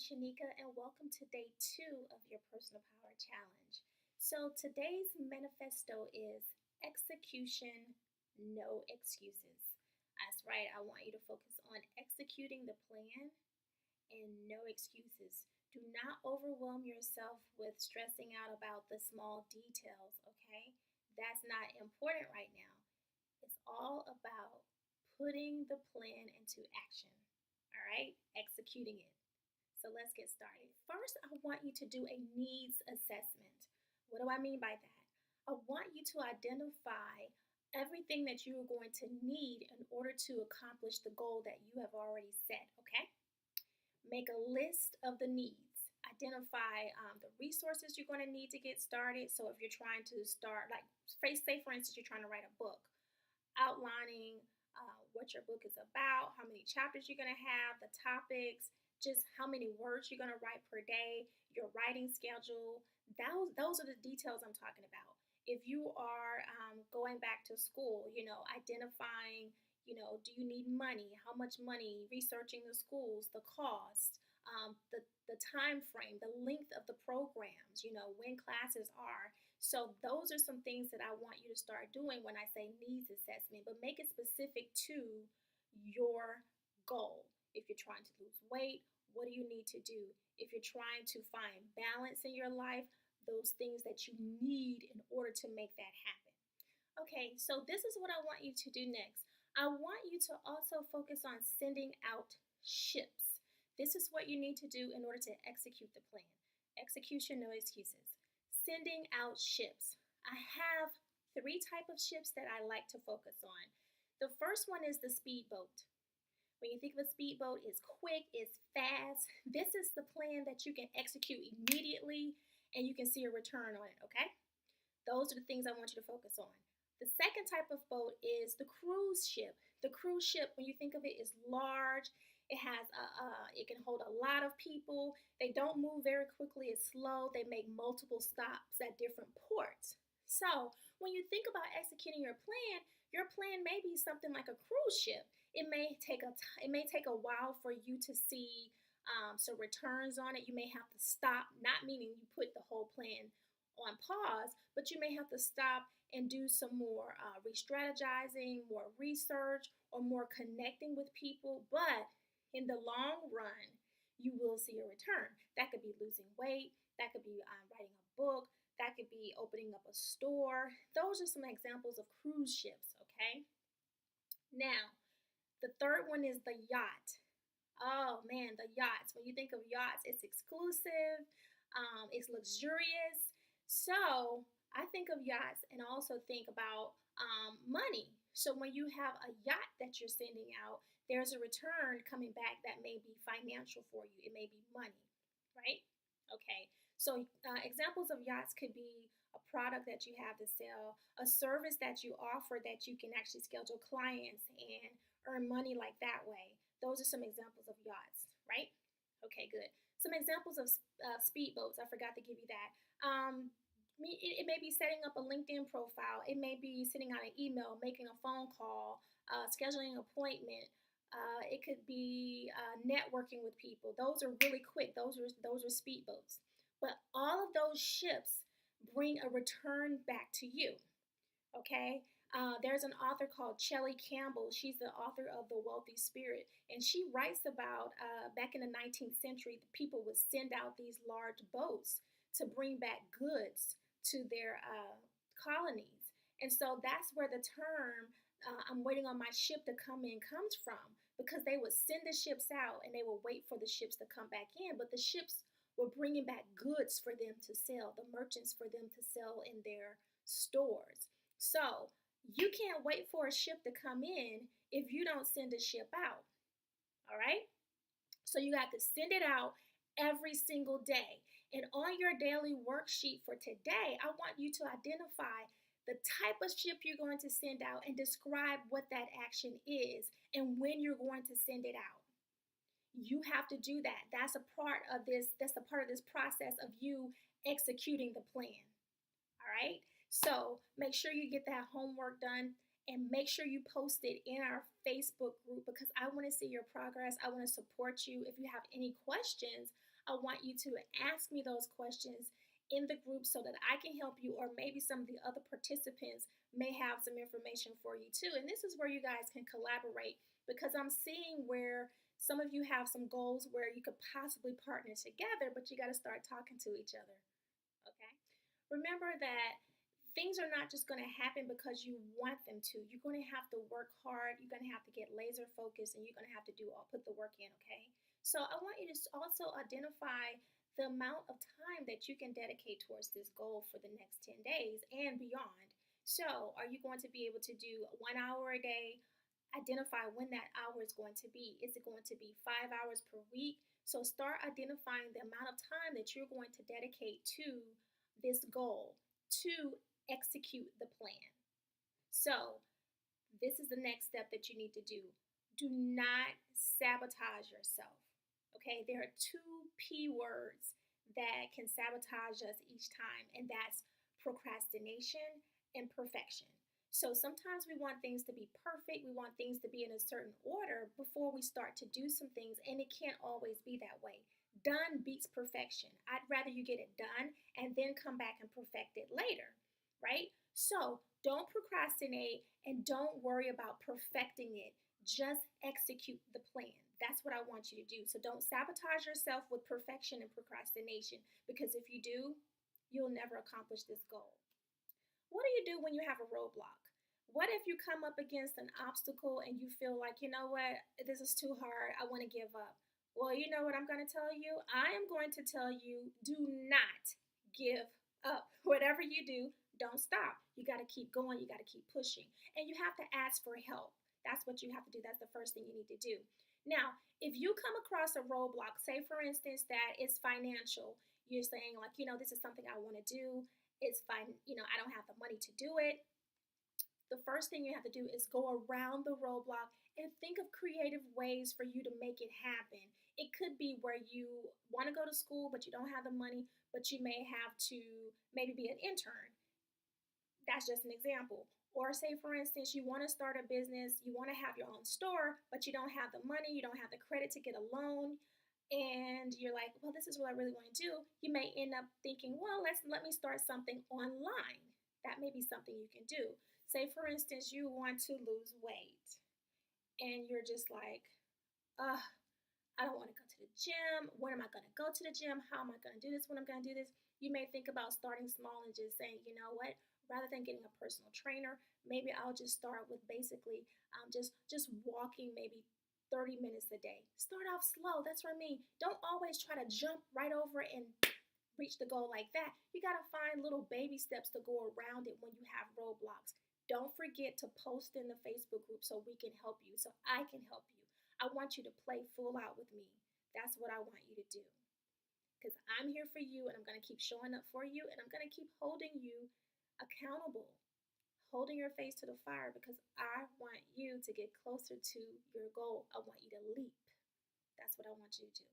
Shanika, and welcome to day 2 of your Personal Power Challenge. So, today's manifesto is execution, no excuses. That's right, I want you to focus on executing the plan and no excuses. Do not overwhelm yourself with stressing out about the small details, okay? That's not important right now. It's all about putting the plan into action, all right? Executing it. So let's get started. First, I want you to do a needs assessment. What do I mean by that? I want you to identify everything that you are going to need in order to accomplish the goal that you have already set, okay? Make a list of the needs. Identify the resources you're going to need to get started. So if you're trying to start, like, say for instance, you're trying to write a book, outlining what your book is about, how many chapters you're going to have, the topics, just how many words you're going to write per day, your writing schedule. Those are the details I'm talking about. If you are going back to school, identifying, do you need money? How much money? Researching the schools, the cost, the time frame, the length of the programs, when classes are. So those are some things that I want you to start doing when I say needs assessment, but make it specific to your goal. If you're trying to lose weight, what do you need to do? If you're trying to find balance in your life, those things that you need in order to make that happen. Okay, so this is what I want you to do next. I want you to also focus on sending out ships. This is what you need to do in order to execute the plan. Execution, no excuses. Sending out ships. I have 3 types of ships that I like to focus on. The first one is the speedboat. When you think of a speedboat, it's quick, it's fast. This is the plan that you can execute immediately and you can see a return on it, okay? Those are the things I want you to focus on. The second type of boat is the cruise ship. The cruise ship, when you think of it, is large. It can hold a lot of people. They don't move very quickly. It's slow. They make multiple stops at different ports. So when you think about executing your plan may be something like a cruise ship. It may take a while for you to see some returns on it. You may have to stop, not meaning you put the whole plan on pause, but you may have to stop and do some more re-strategizing, more research, or more connecting with people. But in the long run, you will see a return. That could be losing weight. That could be writing a book. That could be opening up a store. Those are some examples of cruise ships, okay? Now, the third one is the yacht. Oh man, the yachts. When you think of yachts, it's exclusive, it's luxurious. So I think of yachts and also think about money. So when you have a yacht that you're sending out, there's a return coming back that may be financial for you. It may be money, right? Okay. So examples of yachts could be a product that you have to sell, a service that you offer that you can actually schedule clients and earn money like that way. Those are some examples of yachts, right? Okay, good. Some examples of speedboats. I forgot to give you that. It may be setting up a LinkedIn profile. It may be sending out an email, making a phone call, scheduling an appointment. It could be networking with people. Those are really quick. Those are speedboats. But all of those ships bring a return back to you. Okay. There's an author called Shelley Campbell. She's the author of The Wealthy Spirit. And she writes about back in the 19th century, the people would send out these large boats to bring back goods to their colonies. And so that's where the term, I'm waiting on my ship to come in, comes from, because they would send the ships out and they would wait for the ships to come back in. But the ships were bringing back goods for them to sell, the merchants for them to sell in their stores. So you can't wait for a ship to come in if you don't send a ship out. All right? So you got to send it out every single day. And on your daily worksheet for today, I want you to identify the type of ship you're going to send out and describe what that action is and when you're going to send it out. You have to do that. That's a part of this process of you executing the plan. All right? So make sure you get that homework done and make sure you post it in our Facebook group because I want to see your progress. I want to support you. If you have any questions, I want you to ask me those questions in the group so that I can help you, or maybe some of the other participants may have some information for you too. And this is where you guys can collaborate, because I'm seeing where some of you have some goals where you could possibly partner together, but you got to start talking to each other. Okay? Remember that things are not just going to happen because you want them to. You're going to have to work hard. You're going to have to get laser focused, and you're going to have to put the work in, okay? So I want you to also identify the amount of time that you can dedicate towards this goal for the next 10 days and beyond. So, are you going to be able to do 1 hour a day? Identify when that hour is going to be. Is it going to be 5 hours per week? So, start identifying the amount of time that you're going to dedicate to this goal to execute the plan. So, this is the next step that you need to do. Do not sabotage yourself. Okay, there are two P words that can sabotage us each time, and that's procrastination and perfection. So sometimes we want things to be perfect, we want things to be in a certain order before we start to do some things, and it can't always be that way. Done beats perfection. I'd rather you get it done and then come back and perfect it later, right? So don't procrastinate and don't worry about perfecting it. Just execute the plan. That's what I want you to do. So don't sabotage yourself with perfection and procrastination, because if you do, you'll never accomplish this goal. What do you do when you have a roadblock? What if you come up against an obstacle and you feel like, you know what, this is too hard, I want to give up? Well, you know what I'm going to tell you? I am going to tell you, do not give up. Whatever you do, don't stop. You got to keep going, you got to keep pushing. And you have to ask for help. That's what you have to do. That's the first thing you need to do. Now, if you come across a roadblock, say for instance that it's financial, you're saying like, this is something I want to do. It's fine, I don't have the money to do it. The first thing you have to do is go around the roadblock and think of creative ways for you to make it happen. It could be where you want to go to school, but you don't have the money, but you may have to maybe be an intern. That's just an example. Or say, for instance, you want to start a business, you want to have your own store, but you don't have the money, you don't have the credit to get a loan, and you're like, well, this is what I really want to do. You may end up thinking, well, let me start something online. That may be something you can do. Say, for instance, you want to lose weight, and you're just like, I don't want to go to the gym. When am I going to go to the gym? How am I going to do this? When I'm going to do this? You may think about starting small and just saying, you know what? Rather than getting a personal trainer, maybe I'll just start with basically just walking maybe 30 minutes a day. Start off slow. That's what I mean. Don't always try to jump right over and reach the goal like that. You got to find little baby steps to go around it when you have roadblocks. Don't forget to post in the Facebook group so we can help you, so I can help you. I want you to play full out with me. That's what I want you to do. Because I'm here for you, and I'm going to keep showing up for you, and I'm going to keep holding you accountable, holding your face to the fire, because I want you to get closer to your goal. I want you to leap. That's what I want you to do.